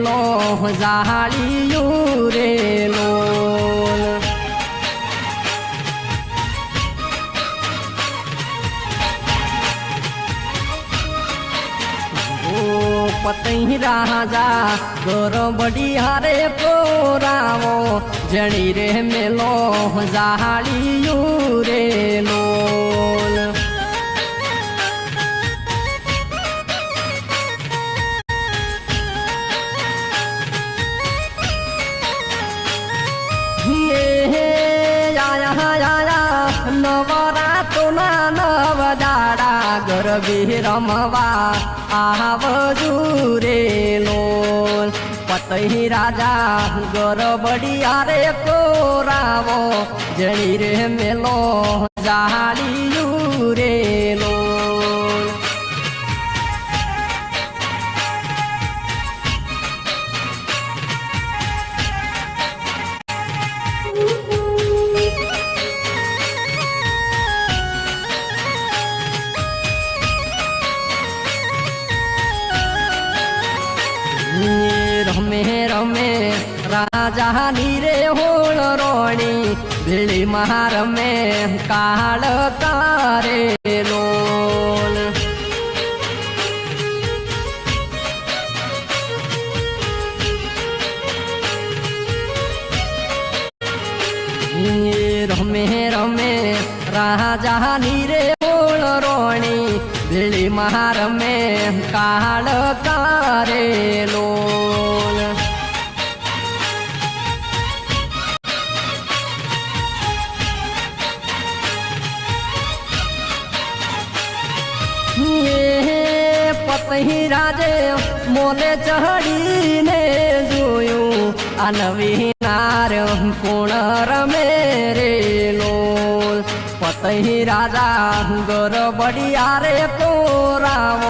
મેલો જાળિયું રે લોલ पतई राजा गरबड़िया रे पोरावो जणी रे मेलो जालियू रे लोल नवरातो ना नवदाड़ा गरबी रमवा आवजू रे लोल पतई राजा गरबड़िया रे कोरावो जणी रे मेलो जालियू रे लोल रमे रमे राजा नीरे होल रोणी बिली महार में काल कारे लोल रमे रमे राजा नीरे होल रोणी बिली महार में काल कारे लोल पतई राजे मोले चढ़ी ने जोयू अनवी नार पुनर मेरे लोल पतई राजा गरबड़िया रे पोरावो